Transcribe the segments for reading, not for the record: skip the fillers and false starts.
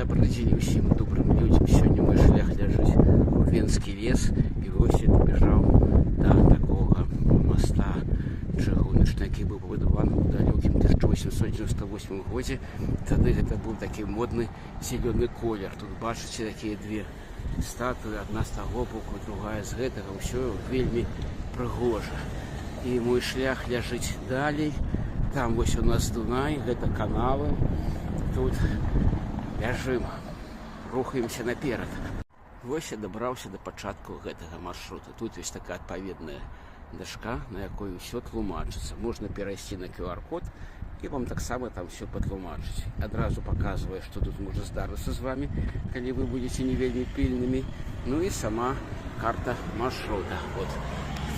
Добрый день всем добрым людям. Сегодня мой шлях ляжить у Венский лес. И ось я добежал до такого моста чыгуначного, який был побудован у далеким 1898 году. Тогда это был такой модный зеленый колер. Тут бачите такие две статуи, одна с того боку, другая с этого. Все вельми прыгожа. И мой шлях ляжить далей. Там вось у нас Дунай, это каналы. Тут бежим, рухаемся наперад. Вось я добрался до пачатку гэтага маршрута. Тут есть такая адпаведная дашка, на якой все тлумачыцца. Можно перайсці на QR-код и вам таксама там все патлумачыць. Адразу показываю, что тут может здарыцца з вами, калі вы будете не вельмі пільнымі. Ну и сама карта маршрута. Вот.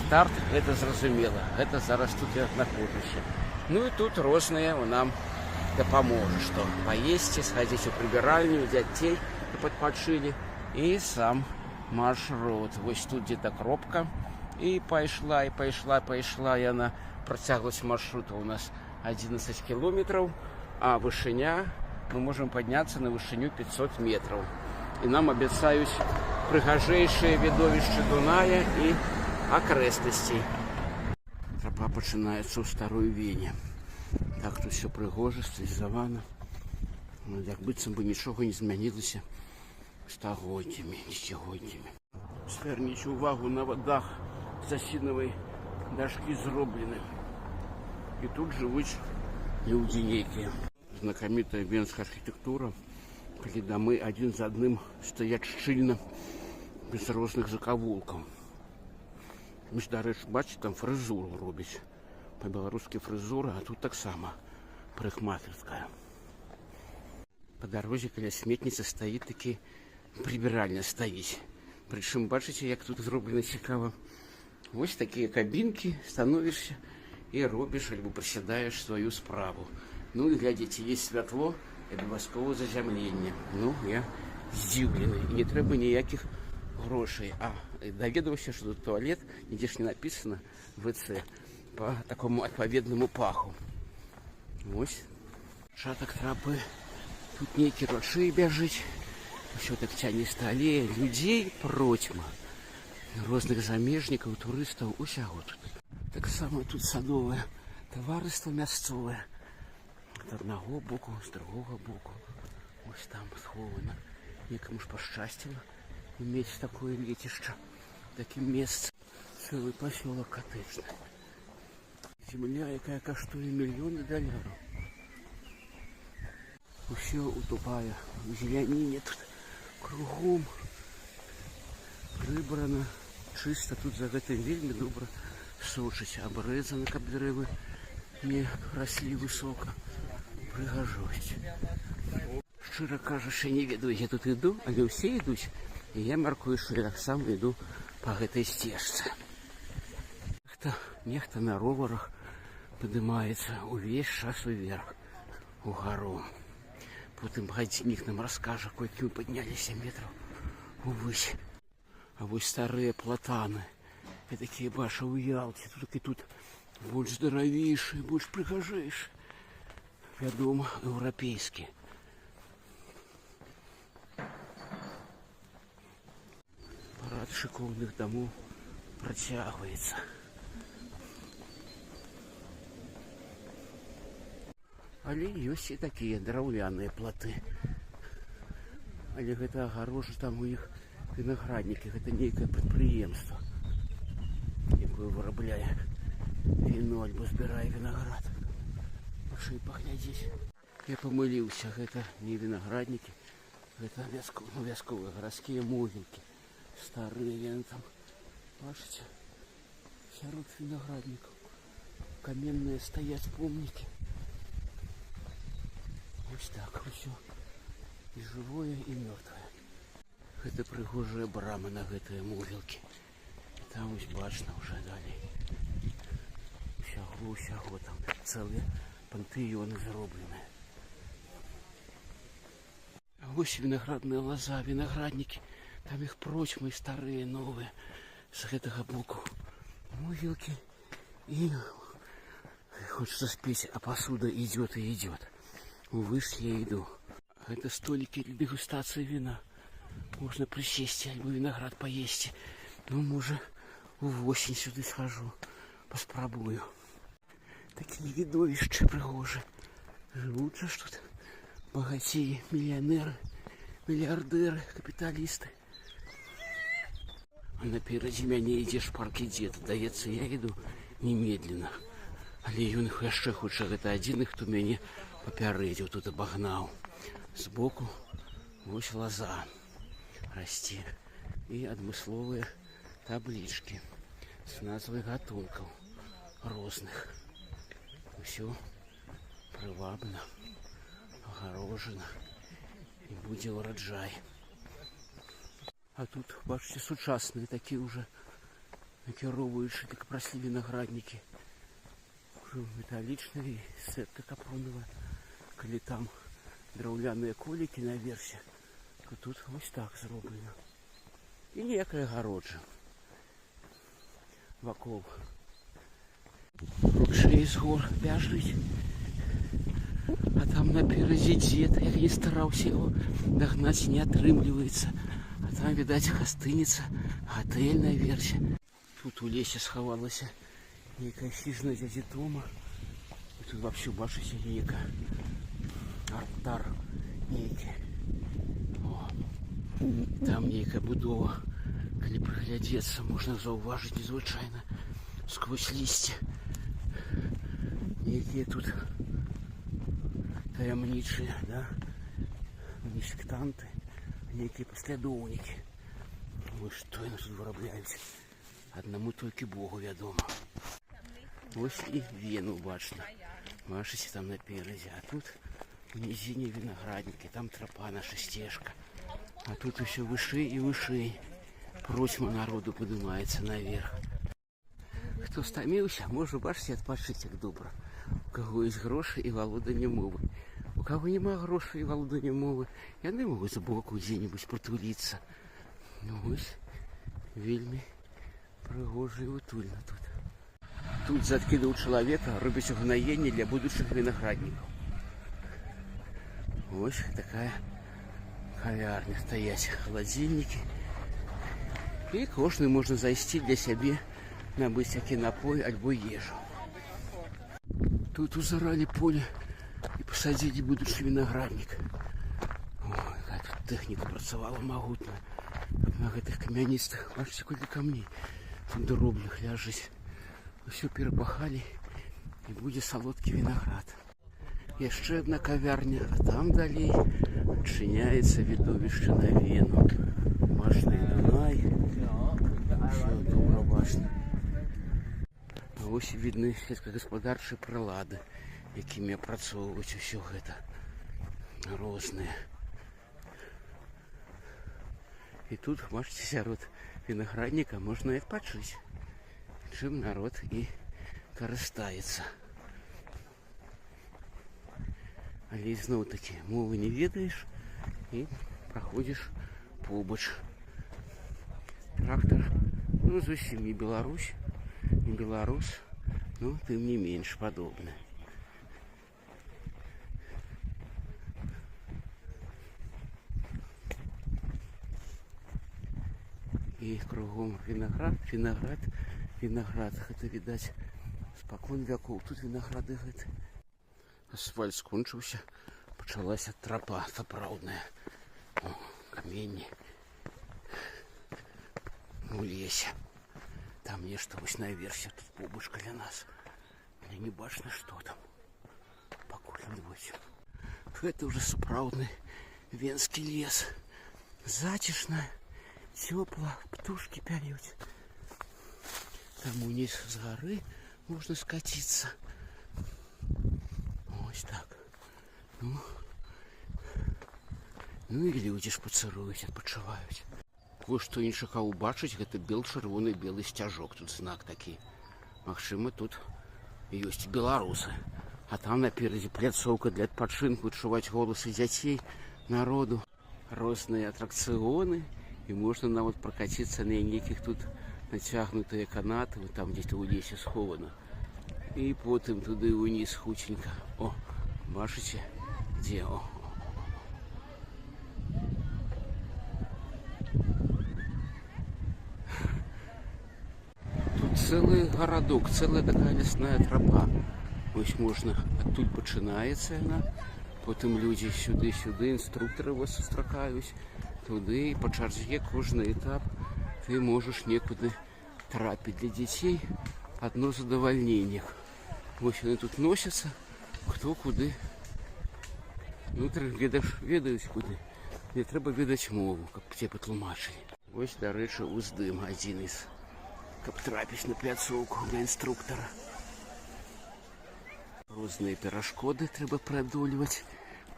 Старт, это зразумела. Это зараз тут я нахожуся. Ну и тут розные нам дапаможа, что поесть, сходить у прибиральню, детей подпочили. И сам маршрут. Вот тут где-то кропка. И пошла, и она протяглась маршрута у нас 11 километров. А вышиня мы можем подняться на вышиню 500 метров. И нам обещают прыгажейшее видовище Дуная и окрестностей. Тропа начинается у Старой Вені. Так тут все прыгожа, стылізавана. Ну, як быццам бы нічога не змянілася стагоддзямі, дзесяцігоддзямі. Зверніце увагу на водах засінавай дашкі зроблены. И тут живут люди некие. Знакомитая венская архитектура, где домы один за одним стоят щільно, без розных закавулкаў. Мы ж, дарэчы, бачите, там фризуру робяць. По-беларускі фризура, а тут таксама парикмахерская. По дороге каля сметницы стоит таки прибиральня стоїть. Причем, бачите, як тут зроблено цікаво. Ось такие кабинки, становишься и робишь, альбо присядаешь свою справу. Ну и глядите, есть святло, обов'язково заземлення. Ну, я здивлений. И не треба ніяких грошей. А доведався, что тут туалет, нигде ж не написано ВЦ, по такому отповедному паху. Ось шаток тропы. Тут некие ручей бежить. Все так тянисто аллея. Людей протьма. Розных замежников, туристов, усяго тут. Так само тут садовое товариство мясцовое. С одного боку, с другого боку. Ось там сховано. Некому ж пощастило иметь такое летище. Таким местом. Целый поселок коттеджный. Земля, якая коштує мільйони доларів. Усе утопає в зелянині тут кругом. Прибрано, чисто тут за гэтым вельмі добра сочыць. Абрэзана, каб дрэвы не росли высоко. Прыгажосць. Шчыра кажучы, не ведаю, я тут іду, але ўсе ідуць. І я мяркую, што я сам іду по гэтай сцежцы. Нехта на роварах поднимается увесь час уверх, у гору. Потом гадзіннік нам расскажа, колькі мы поднялись метров увысь. А вось старые платаны, я такие бачу у Ялте, тут и тут больш здаравейшие, больш прыгажэйшие. Вядома, еўрапейскія. Парад шыкоўных домов працягваецца. Але ёсць і такія драўляныя платы. Але гэта агарожа там у іх виноградники. Гэта нейкае прадпрыемства, якое вырабляе віно альбо збірае вінаград. Пашли паглядзець. Я памыліўся, гэта не виноградники, гэта вясковыя гарадскія могілкі. Старыя яны там, бачыце, сярод виноградников. Каменныя стаяць помнікі. Ось так все. И живое, и мертвое. Это прыгожая брама на гэтыя могілкі. Там ось бачна уже далей. Усяго там цэлыя пантэёны зробленыя. А вось виноградная лоза, виноградники. Там их прочмы старые, новые. С гэтага боку могилки. И хочется спеть, а посуда идет и идет. Увы, я иду. Это столики для дегустации вина. Можно присесть, альбо виноград поесть. Ну, может, в осень сюда схожу, поспробую. Такие видовища пригожи. Живут же тут богатеи, миллионеры, миллиардеры, капиталисты. А напереди мяне ідзе шпаркі дзед. Здаецца, я іду немедленно. Але ён яшчэ хутчэй, гэта адзіны, хто мяне папярэдзіў, тут абагнаў. Збоку вось лоза расце. І адмысловыя таблічкі з назвай гатункаў розных. Усё прывабна, агарожана і будзе ураджай. А тут, бачите, сучасныя такія ўжо накіроўваючы, так праслі вінаграднікі. Уже металлічныя, сетка капронавая. Калі там драўляныя колікі наверсе, то тут вось так зроблена. І ніякая гароджа вакол. Ручей з гор бяжыць. А там наперадзе дзед, як не стараўся яго дагнаць, не атрымліваецца. А там, відаць, гостиница, готель наверсе. Тут у лесе сховалася некая хижина дяді Тома. І тут вообще, бачите, нека артар некий. О, там некая будова. Калі приглядеться, можна зауважити незвичайно сквозь листья. Некие тут таямничие, да, не сектанты, некие послідовники. Ой, что они тут вырабляюць? Одному толькі Богу вядома. Ось і Вену бачно. Бачите, там напереди. А тут в низине виноградники, там тропа, наша стежка. А тут все выше и выше. Просьма народу поднимается наверх. Кто стомился, может, бачите, отпочить як добра. У кого есть гроши и володание мовы. У кого нема грошей и володания мовы, яны могут сбоку где-нибудь притулиться. Ну ось, вельми пригожа и утульно тут. Тут заткидал человека, робить угноение для будущих виноградников. Ось такая кавярня, стоять холодильники. И кожный можно зайсти для себе, набыть всякий напой, альбо ежу. Тут узорали поле и посадили будущий виноградник. Ой, какая тут техника працавала могутная. На этих камянистых, бачите, сколько камней тут дробных ляжить. Все перепахали и будет солодкий виноград. Еще одна кавярня, а там далей отчиняется видовище на Вену. Башня Дунай. Все добро башня. А ось видны сельскохозяйственные прилады, якими опрацоўваюць усё гэта розныя. И тут, бачите, сярод виноградника можно адпачыць, чым народ и карыстаецца. Але ізноў такі мовы не ведаеш и проходишь побач. Трактор, ну, зусім не Беларусь, не беларус, но тым не менш падобны. И кругом виноград, виноград, виноград. Это, видать, спокон веков. Тут винограды гэты. Асфальт скончыўся, пачалася тропа сапраўдная. О, каменні. У лесе. Там нешта вось наверсе, тут побач каля нас. Але не бачна, што там. Пакуль адвозь. Гэта ўжо сапраўдны венскі лес. Зацішна, цёпла, птушкі пяюць. Там униз с горы можно скатиться. Ось так. Ну и люди ж пацыруюць, адпачываюць. Кое-што не чакаў убачыць, гэта бел-чырвоны белы сцяжок. Тут знак такі. Магчыма, тут ёсць беларусы. А там наперадзе пляцоўка для адпачынку, чуваць голасы дзяцей, народу. Розныя атракцыёны. И можно нават прокатиться на неких тут натягнутые канаты, вот там где-то у лесе сховано. И потом туда и вниз худенько. О, бачите, где? О. целый городок, целая такая лесная тропа. Вось можна, адтуль пачынаецца яна. Потым людзі сюды, інструктары вас сустракаюць. Туды, і па чарзе кожны этап ты можаш некуды трапіць. Для дзяцей адно задавальненне. Вось яны тут носяцца, хто куды. Ну, ведаюць куды. Не трэба ведаць мову, каб тебе патлумачылі. Вось, дарэчы, уздым адзін із, каб трапіць на пляцоўку для інструктара. Розныя перашкоды трэба преодолевать.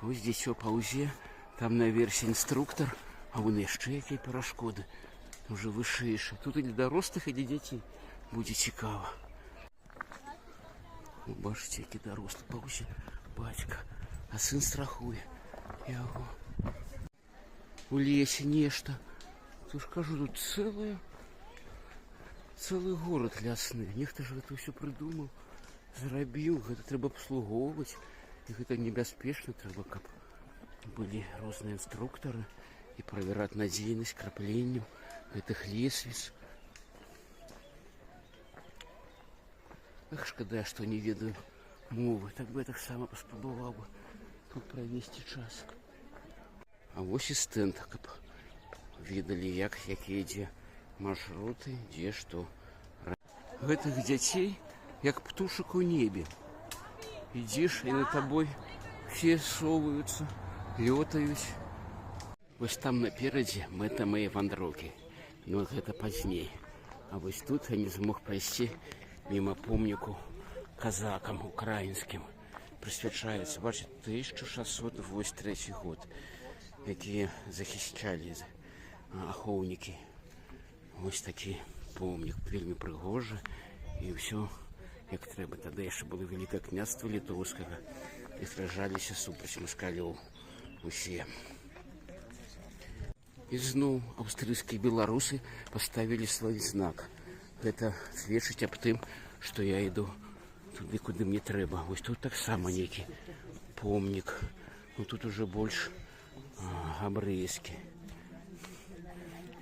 Ось дзіцё паўзе, там наверсе інструктар, а вон яшчэ якія перашкоды. Уже вышэйшыя. Тут і для дарослых, і для дзяцей будзе цікава. Бачыце, які дарослы паўзе бацька, а сын страхуе яго. У лесе нешта. Тут ж кажу, тут цэлы горад лясны. Нехта ж гэта ўсё прыдумаў, зрабіў. Гэта трэба абслугоўваць. І гэта небяспечна. Трэба, каб былі розныя інструктары і правяраць надзейнасць крапленнем гэтых лесвіц. Ах, шкада, што не ведаю мовы. Так бы я таксама паспрабаваў бы тут правесці час. А вось і стэнд, каб ведалі, якія ідзе маршруты, дзе што. Гэтых дзяцей, як птушак у небе. Ідзеш, і над табой все соваюцца, лётаюць. Вось там наперадзе мэта мае вандроўкі. Ну, гэта пазней. А вось тут я не змог прайсці мимо помніку казакам украінскім. Прысвячаецца, бачыце, 1683 год, якія захищалі ахоўнікі. Вось такі помнік, вельмі прыгожы, і ўсё як трэба. Тады яшчэ было вялікае княства літоўскага, і сражаліся супраць маскалёў усе. І зноў аўстрыйскія беларусы паставілі свой знак. Гэта сведчыць аб тым, што я іду туды, куды мне трэба. Вось тут таксама нейкі помнік. Ну тут уже больш габрэйскі.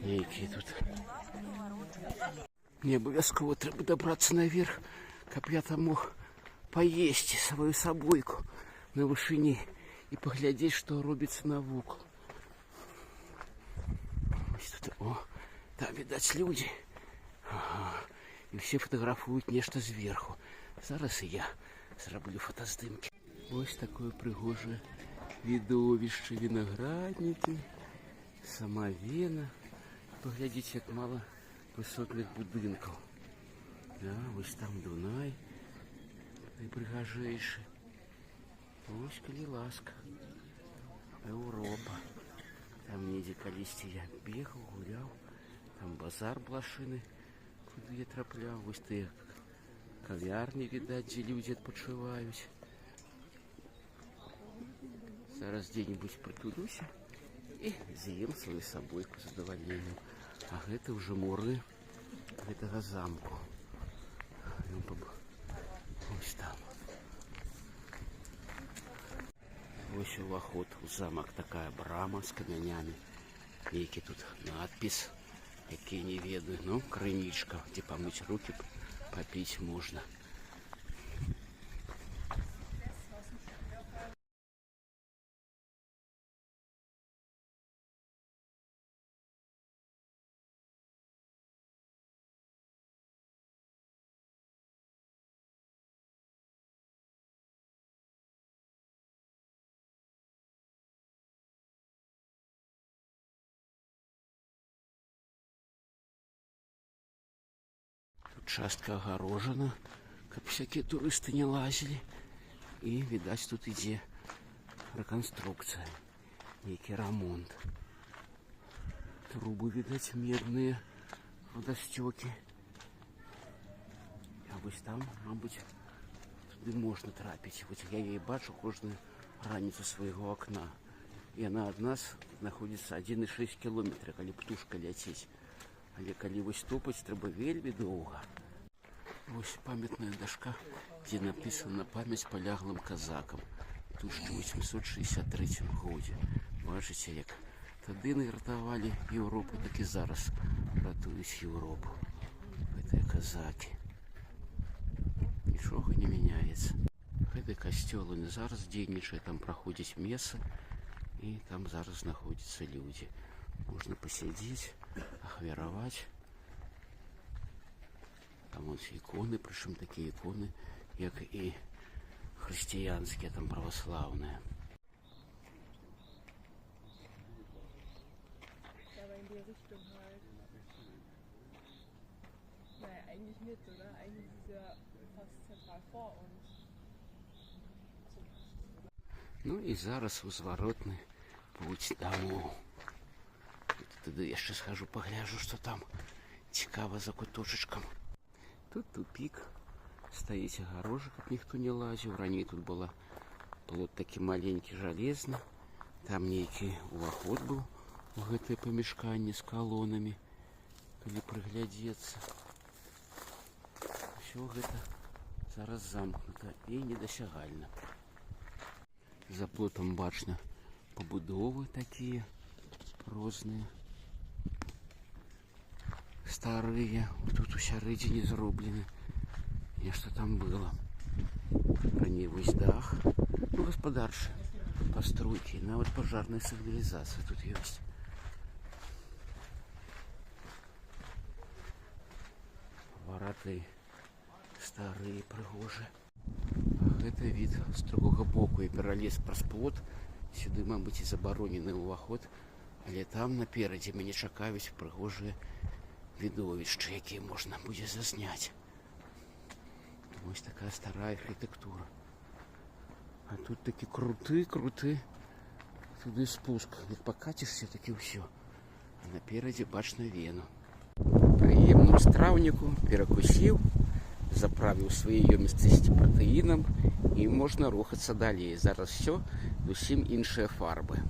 Нейкі тут. Мне абавязкова трэба дабрацца наверх, каб я там мог паесці сваю сабойку на вышыні і паглядзець, што робіцца навокал. Ось тут, о, там відаць людзі. Ага. І все фотаграфуюць нешта зверху. Зараз і я зраблю фотаздымкі. Ось такое прыгожае відовішча. Вінаграднікі, сама Вена. Паглядзіце, як мала высокіх будынкаў. Да, вось там Дунай найпрыгажэйшы. Ось, калі ласка, Еўропа. Там недзе калісьці я бегаў, гуляў. Там базар блашыны, куды я трапляў. Вось тыя кавярні, відаць, дзе людзі адпачываюць. Зараз дзе-небудзь прытулюся і з'ем сваю сабойку з задавальненнем. А гэта ўжо муры гэтага замку. Ось там. Ось уваход у замак, такая брама з камянямі. Нейкі тут надпіс, які не ведаю. Ну, крынічка, дзе памыць рукі, папіць можна. Частка агарожана, каб всякія турысты не лазілі. І, відаць, тут ідзе рэканструкцыя, нейкі рамонт. Трубы, відаць, медныя, водасцёкі. А вось там, мабуть, туды можна трапіць. Вось я яе бачу кожную раніцу свайго акна. Яна ад нас знаходзіцца 1,6 кіламетра, калі птушка ляціць. Але калі вось топаць, трэба вельмі доўга. Вось памятная дашка, дзе напісана памяць паляглым казакам. Тут ж у 863 годзе. Бачыце, як тады ратавалі Еўропу, так і зараз ратуюць Еўропу. Гэтыя казакі. нічога не мяняецца. Гэты касцёл і зараз дзейнічае, там праходзіць меса, і там зараз знаходзяцца людзі. Можна пасядзець, ахвяраваць. Там вось іконы, прычым такія іконы, як і хрысціянскія, там праваслаўныя. Eigentlich nicht, oder? Eigentlich ist es ja fast zentral vor uns. Ну і зараз у зваротны путь домой. Туди яшчэ схожу, погляжу, что там цікава за куточечком. Тут тупик, стоїть огорожа, каб ніхто не лазіў. Раней тут была плот такі маленькі, жалезны. Там нейкі уваход быў у гэтае памяшканне з калонамі, калі прыглядзецца. Все гэта зараз замкнута і недасягальна. За плотам бачна пабудовы такія розныя, старыя. Тут у сярэдзіне зроблены нешта там было. Раней вось дах, ну, гаспадарчыя пастройкі, нават пажарная сігналізацыя тут ёсць. Вараты старые, прыгожыя. Гэта від з другога боку. Я пералез праз плот. Сюды, мабыць, і забаронены ўваход. Але там наперадзе мяне чакаюць прыгожыя відовішчы, якія можна будзе засняць. Вось такая старая архітэктура. А тут такі круты туды спуск. Як пакацішся, такі ўсё. А наперадзе бачна Вену. Прыемную страўніку перакусіў, заправіў свае ёмістасці пратэінам, і можна рухацца далей. Зараз все зусім іншыя фарбы.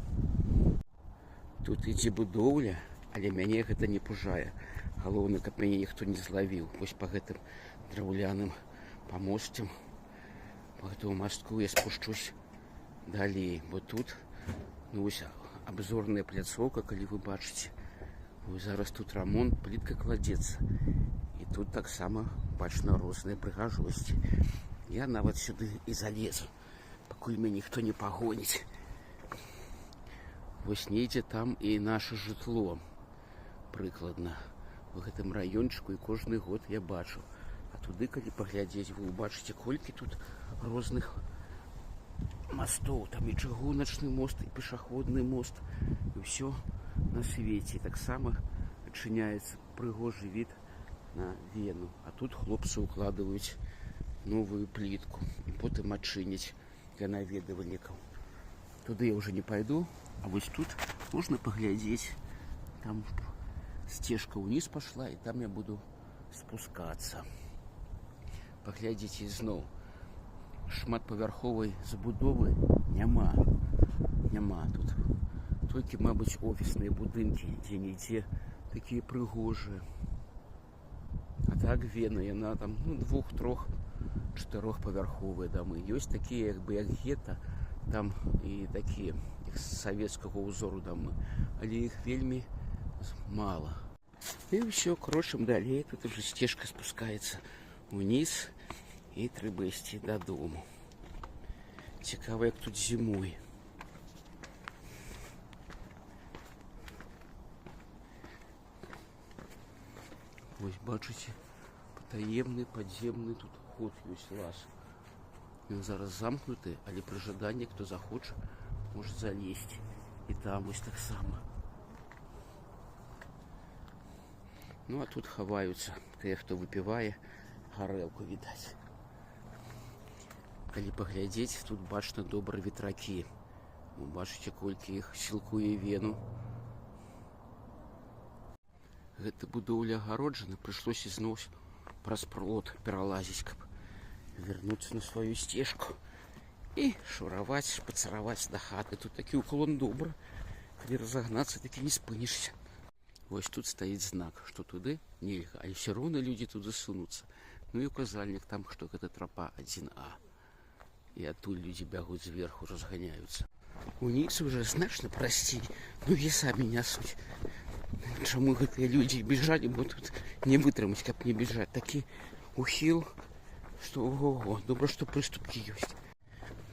Тут ідзе будоўля, але мяне гэта не пужае. Галоўнае, каб мяне ніхто не злавіў. Вось па гэтым драўляным памосцям, па гэтаму мастку я спушчусь далей. Бо тут, ну, вось абзорная пляцоўка, калі вы бачыце. Вось зараз тут рамонт, плітка кладзецца. І тут таксама бачна розныя прыгажосці. Я нават сюды і залезу, пакуль мяне ніхто не пагоніць. Вось недзе там і наша жытло. Прыкладна. У гэтым раёнчыку і кожны год я бачу. А туды, калі паглядзець, вы убачыце, колькі тут розных мастоў. Там і чыгуначны мост, і пешаходны мост. І ўсё на свеце. Таксама адчыняецца прыгожы від на Вену. А тут хлопцы укладываюць новую плітку і потым адчыняць для наведвальнікаў. Туды я ўжо не пайду, а вось тут можна паглядзець. Там сцежка ўніз пашла, і там я буду спускацца. Паглядзіце зноў. Шматпавярховай забудовы няма. Няма тут. Толькі, мабыць, офісныя будынкі, дзе-нідзе такія прыгожыя. А так Вена, яна там, ну, 2-, 3-, 4-павярховыя дамы. Ёсць такія, як бы, як гета, там і такія, як савецкага ўзору дамы. Але іх вельмі мала. І ўсё, крочым далей. Тут уже сцежка спускаецца ўніз, і трэба ісці дадому. Цікава, як тут зімой. Вось бачыце, патаемны, падземны тут ход ёсць, лаз. Ён зараз замкнуты, але пры жаданні, хто захоча, можа залезці. І там вось таксама. Ну, а тут хаваюцца тыя, хто выпівае, гарэлку відаць. Калі паглядзець, тут бачна добра ветракі. Вы бачыце, колькі іх сілкуе Вену. Гэта будоўля агароджана, прыйшлося зноў праз плот пералазіць, каб вярнуцца на сваю сцежку і шураваць, шпацараваць да хаты. Тут такі уклон добры, калі разагнацца, такі не спынішся. Вось тут стаіць знак, што туды нельга, але ўсё роўна людзі туды сунуцца. Ну і указальнік там, што гэта трапа 1А. І адтуль людзі бягуць зверху, разганяюцца. Уніз уже значна прасцей, ну і самі нясуць. Чаму гэтыя людзі бежалі, бо тут не вытрымаць, каб не бежаць. Такі ухіл, Что, ого, добра, што прыступкі ёсць.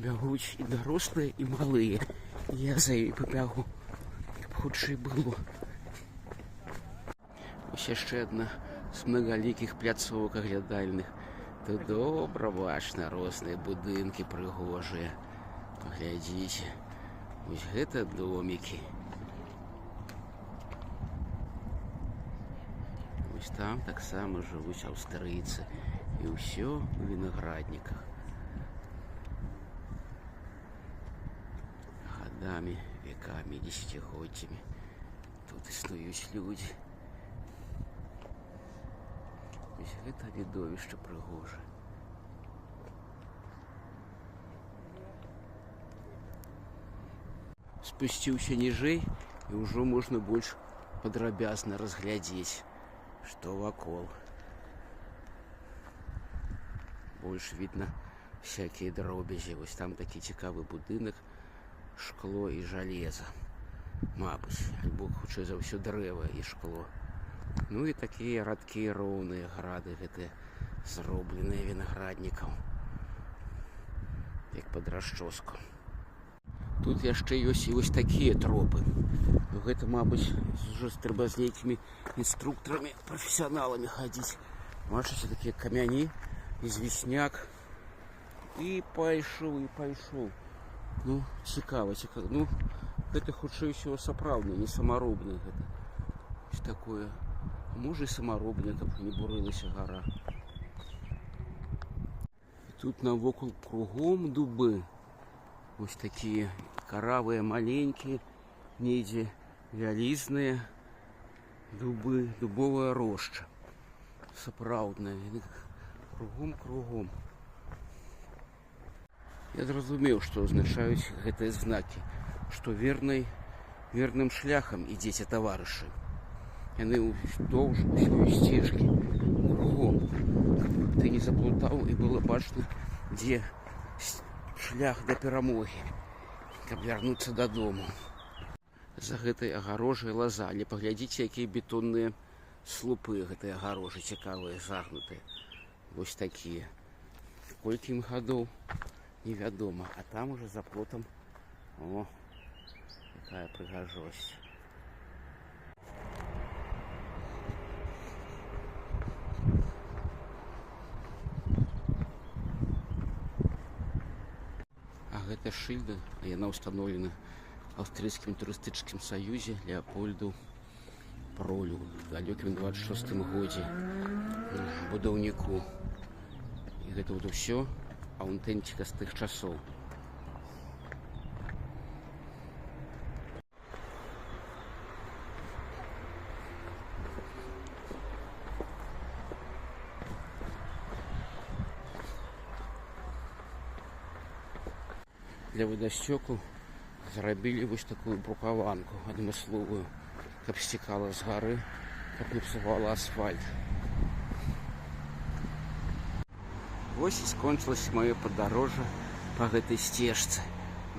Бягуць і дарослыя, і малыя. Я за імі пабягу, каб хутчэй было. Ось яшчэ адна з многалікіх пляцовак аглядальных. Тут добра бачна розныя будынкі прыгожыя. Паглядзіце. Вось гэта домікі. Вось там таксама жывуць аўстрыйцы. І ўсё у вінаградніках. Гадамі, векамі, дзесяцігоддзямі тут існуюць людзі. Вось гэта відовішча прыгожае. Спусціўся ніжэй, і ўжо можна больш падрабязна разглядзець, што вакол. Больш видно всякие дробязі. Вось там такі цікавы будынак, шкло і жалеза. Мабыць, альбо хутчэй за ўсё дрэва і шкло. Ну і такія радкі роўныя грады гэтыя зробленыя вінаграднікаў. Як пад расчоску. Тут яшчэ ёсць і вось такія тропы. Гэта, мабыць, ўжо трэба з нейкімі інструктарамі, прафесіяналамі хадзіць. Бачыце, такія камяні, известняк. І пайшоў, і пайшоў. Ну, цікава, цікава. Ну, гэта хутчэй усё сапраўднае, не самаробнае гэта. Ось такое. Можа і самаробнае, каб не бурылася гара. І тут навокал кругом дубы. Ось такія каравыя, маленькія, недзе вялізныя дубы, дубовая роща. Сапраўдная. Кругом. Я зразумеў, што азначаюць гэтыя знакі, што верным шляхам ідзеце, таварышы. Яны ўздоўж усёй сцежкі, кругом. Ты не заплутаў і было бачна, дзе шлях да перамогі, каб вярнуцца дадому. За гэтай агарожай лаза, але паглядзіце, якія бетонныя слупы гэтай агарожы цікавыя, загнутыя. Вось такія. Колькі ім гадоў, невядома. А там уже за плотам, о, якая прыгажосць. А гэта шыльда, яна ўстаноўлена аўстрыйскім турыстычным саюзе Леапольду Пролю в далёкім 26-м годзе будаўніку. І гэта вот ўсё аўтэнціка з тых часоў. Для водасцёку зрабілі вось такую брукаванку адмысловую, каб сцікала з гары, каб не псавала асфальт. Вось і скончылася маё падарожжа па гэтай сцежцы.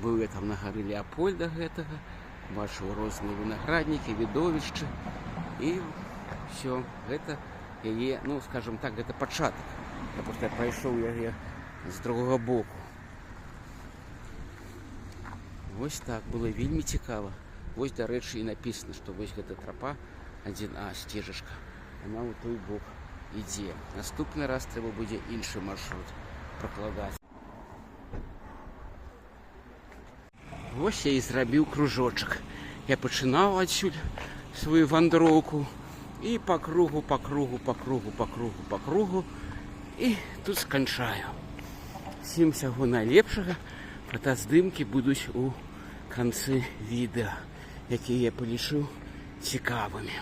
Быў я там на гары Леапольда гэтага, бачыў розныя вінаграднікі, відовішчы. І ўсё, гэта яе, ну, скажем так, гэта пачатак. Я проста прайшоў яе з другога боку. Вось так, было вельмі цікава. Вось, дарэчы, і напісана, што вось гэта трапа 1А, сцежачка, яна ў той бок ідзе. Наступны раз трэба будзе іншы маршрут пракладаць. Вось я і зрабіў кружочак. Я пачынаў адсюль сваю вандроўку і па кругу, і тут сканчаю. Всім усяго найлепшага. Фотаздымкі будуць у канцы відэа, якія я палічыў цікавымі.